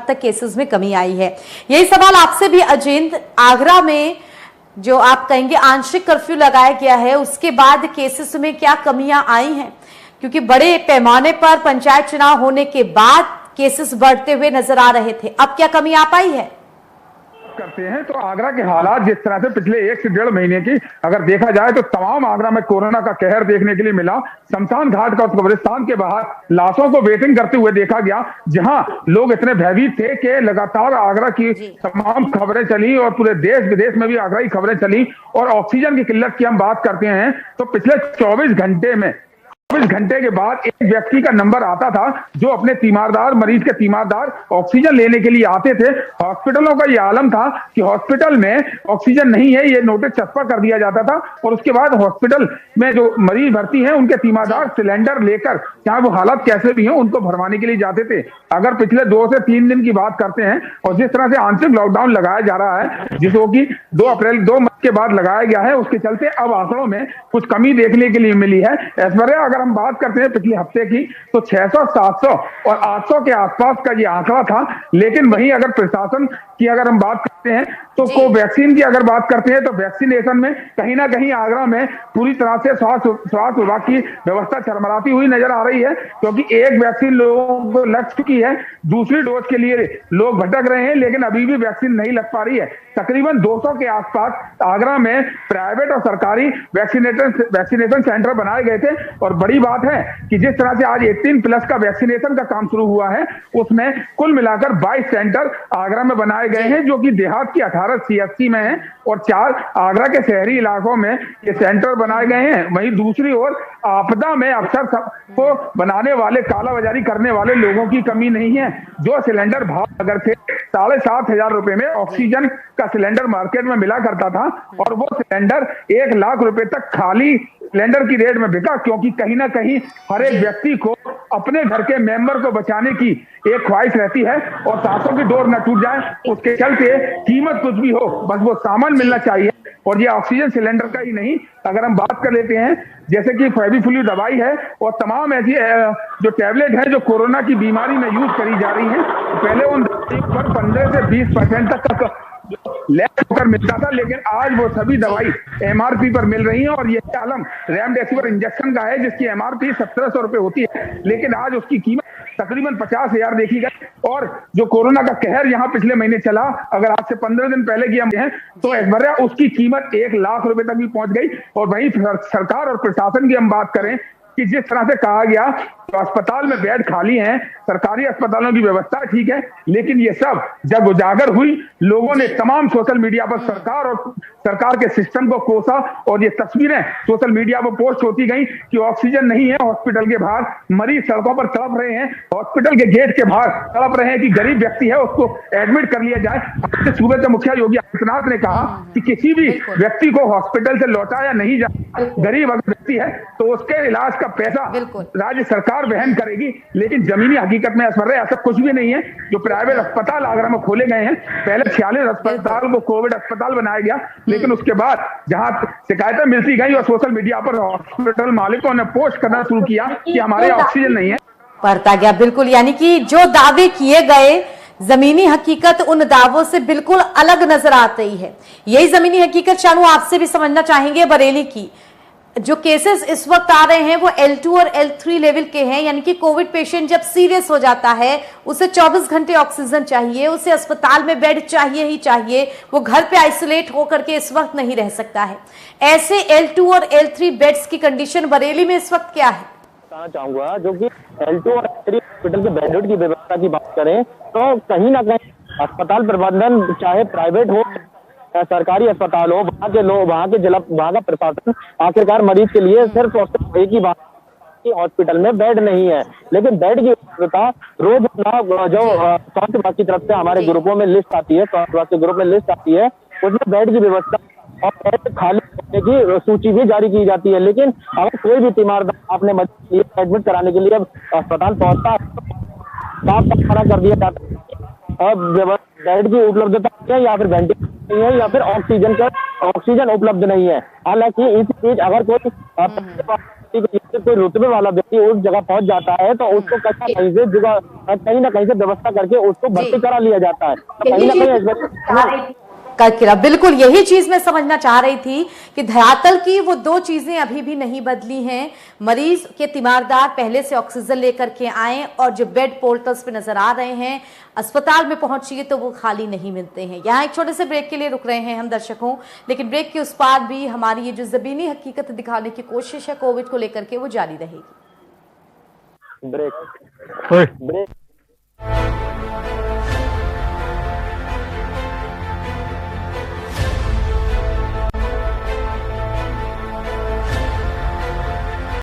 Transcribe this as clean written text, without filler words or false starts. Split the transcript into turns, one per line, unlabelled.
हद तक केसेस में कमी आई है। यही सवाल आपसे भी अजेंद्र, आगरा में जो आप कहेंगे आंशिक कर्फ्यू लगाया गया है, उसके बाद केसेस में क्या कमियां आई हैं? क्योंकि बड़े पैमाने पर पंचायत चुनाव होने के बाद केसेस बढ़ते हुए नजर आ रहे थे, अब क्या कमी आ पाई है?
करते हैं तो आगरा के हालात जिस तरह से पिछले 1 से 1.5 महीने की अगर देखा जाए तो तमाम आगरा में कोरोना का कहर देखने के लिए मिला। शमशान घाट का कब्रिस्तान के बाहर लाशों को वेटिंग करते हुए देखा गया, जहां लोग इतने भयभीत थे कि लगातार आगरा की तमाम खबरें चली और पूरे देश विदेश में भी आगरा की खबरें चली। और ऑक्सीजन की किल्लत की हम बात करते हैं तो पिछले 24 घंटे के बाद एक व्यक्ति का नंबर आता था जो अपने मरीज के तीमारदार ऑक्सीजन लेने के लिए आते थे। हॉस्पिटलों का ये आलम था कि हॉस्पिटल में ऑक्सीजन नहीं है, ये नोटिस चस्पा कर दिया जाता था और उसके बाद हॉस्पिटल में जो मरीज भर्ती हैं उनके तीमारदार सिलेंडर लेकर, चाहे वो हालत कैसे भी हो, उनको भरवाने के लिए जाते थे। अगर पिछले 2 से 3 दिन की बात करते हैं और जिस तरह से आंशिक लॉकडाउन लगाया जा रहा है, जिसको कि 2 मई के बाद लगाया गया है, उसके चलते अब आंकड़ों में कुछ कमी देखने के लिए मिली है। ऐश्वर्या, अगर हम बात करते हैं पिछले हफ्ते की तो 600, 700 और 800 के आसपास का ये आंकड़ा था। लेकिन वहीं अगर प्रशासन की अगर हम बात करते हैं तो कोवैक्सीन की अगर बात करते हैं तो वैक्सीनेशन में कहीं ना कहीं आगरा में पूरी तरह से स्वास्थ्य विभाग की व्यवस्था चरमराती हुई नजर आ रही है, क्योंकि एक वैक्सीन लोगों को लग चुकी है, दूसरी डोज के लिए लोग भटक रहे हैं, लेकिन अभी भी वैक्सीन नहीं लग पा रही है। तकरीबन 200 के आसपास आगरा में प्राइवेट और सरकारी वैक्सीनेशन सेंटर बनाए गए थे। और बड़ी बात है कि जिस तरह से आज 18+ का वैक्सीनेशन का काम शुरू हुआ है, उसमें कुल मिलाकर 22 सेंटर आगरा में बनाए गए हैं, जो कि देहात की 18 CSC में है और 4 आगरा के शहरी इलाकों में ये सेंटर बनाए गए हैं। वहीं दूसरी ओर आपदा में अक्सर सबको बनाने वाले, कालाबाजारी करने वाले लोगों की कमी नहीं है। जो सिलेंडर भाव अगर थे 7,500 रुपए में ऑक्सीजन का सिलेंडर मार्केट में मिला करता था और वो सिलेंडर 1 लाख रुपए तक खाली सिलेंडर की रेट में बिका, क्योंकि कहीं ना कहीं हर एक व्यक्ति को अपने घर के मेंबर को बचाने की एक ख्वाहिश रहती है और सांसों की डोर न टूट जाए, उसके चलते कीमत कुछ भी हो, बस वो सामान मिलना चाहिए। और ये ऑक्सीजन सिलेंडर का ही नहीं, अगर हम बात कर लेते हैं जैसे कि फेविफ्लू दवाई है और तमाम ऐसी जो टैबलेट है जो कोरोना की बीमारी में यूज करी जा रही है, पहले उन पर 15 से 20% तक का लेस होकर मिलता था, लेकिन आज वो सभी दवाई MRP पर मिल रही है। और ये आलम रेमडेसिविर इंजेक्शन का है जिसकी MRP 1700 रुपए होती है, लेकिन आज उसकी कीमत तकरीबन 50,000 देखी गई। और जो कोरोना का कहर यहाँ पिछले महीने चला, अगर आज से 15 दिन पहले की हम हैं तो ऐश्वर्या उसकी कीमत 1 लाख रुपए तक भी पहुंच गई। और वहीं सरकार और प्रशासन की हम बात करें कि जिस तरह से कहा गया तो अस्पताल में बेड खाली हैं, सरकारी अस्पतालों की व्यवस्था ठीक है, लेकिन ये सब जब उजागर हुई, लोगों ने तमाम सोशल मीडिया पर सरकार के सिस्टम को कोसा और ये तस्वीरें सोशल मीडिया पर पोस्ट होती गई कि ऑक्सीजन नहीं है हॉस्पिटल के बाहर, मरीज सड़कों पर तड़प रहे हैं, हॉस्पिटल के गेट के बाहर तड़प रहे हैं कि गरीब व्यक्ति है उसको एडमिट कर लिया जाए। सूबे के मुखिया योगी आदित्यनाथ ने कहा कि किसी भी व्यक्ति को हॉस्पिटल से लौटाया नहीं जाए, गरीब अगर व्यक्ति है तो उसके इलाज का पैसा राज्य सरकार वहन करेगी। लेकिन जमीनी हकीकत में ऐश्वर्या ऐसा कुछ भी नहीं है। जो प्राइवेट अस्पताल आगरा में खोले गए हैं, पहले 46 अस्पताल को कोविड अस्पताल बनाया गया, लेकिन उसके बाद जहां शिकायतें मिलती गई और सोशल मीडिया पर हॉस्पिटल मालिकों ने पोस्ट करना शुरू किया कि हमारे ऑक्सीजन नहीं है,
बढ़ता गया। बिल्कुल, यानी कि जो दावे किए गए, जमीनी हकीकत उन दावों से बिल्कुल अलग नजर आती है। यही जमीनी हकीकत शानू आपसे भी समझना चाहेंगे बरेली की। जो केसेस इस वक्त आ रहे हैं वो L2 और L3 लेवल के हैं, यानी कि कोविड पेशेंट जब सीरियस हो जाता है उसे 24 घंटे ऑक्सीजन चाहिए, उसे अस्पताल में बेड चाहिए ही चाहिए, वो घर पे आइसोलेट होकर के इस वक्त नहीं रह सकता है। ऐसे L2 और L3 बेड्स की कंडीशन बरेली में इस वक्त क्या है?
कहना चाहूंगा, जो कि L2 और L3 हॉस्पिटल के बेड की व्यवस्था की बात करें तो कहीं ना कहीं अस्पताल प्रबंधन, चाहे प्राइवेट हो सरकारी अस्पताल हो, वहाँ के लोग, वहाँ का प्रशासन आखिरकार मरीज के लिए सिर्फ एक ही बात कि हॉस्पिटल में बेड नहीं है, लेकिन बेड की व्यवस्था रोज जो स्वास्थ्य विभाग की तरफ से हमारे ग्रुपों में लिस्ट आती है, स्वास्थ्य विभाग के ग्रुप में लिस्ट आती है, उसमें बेड की व्यवस्था और बेड खाली होने की सूची भी जारी की जाती है। लेकिन अगर कोई भी तीमारदार अपने मरीज को एडमिट कराने के लिए अस्पताल पहुंचता है, साफ साफ मना कर दिया जाता है अब बेड की उपलब्धता है या फिर वेंटिलेटर नहीं है या फिर ऑक्सीजन उपलब्ध नहीं है। हालांकि इस बीच अगर कोई व्यक्ति को, कोई रुतबे वाला व्यक्ति उस जगह पहुंच जाता है तो उसको कहीं ना कहीं से व्यवस्था करके उसको भर्ती करा लिया जाता है। तो कहीं ना कहीं
करकिरा बिल्कुल यही चीज मैं समझना चाह रही थी कि धरातल की वो दो चीजें अभी भी नहीं बदली हैं। मरीज के तीमारदार पहले से ऑक्सीजन लेकर के आए और जो बेड पोर्टल्स पे नजर आ रहे हैं अस्पताल में पहुंचिए तो वो खाली नहीं मिलते हैं। यहाँ एक छोटे से ब्रेक के लिए रुक रहे हैं हम दर्शकों, लेकिन ब्रेक के उस पार भी हमारी ये जो जमीनी हकीकत दिखाने की कोशिश है कोविड को लेकर के वो जारी रहेगी।
ब्रेक।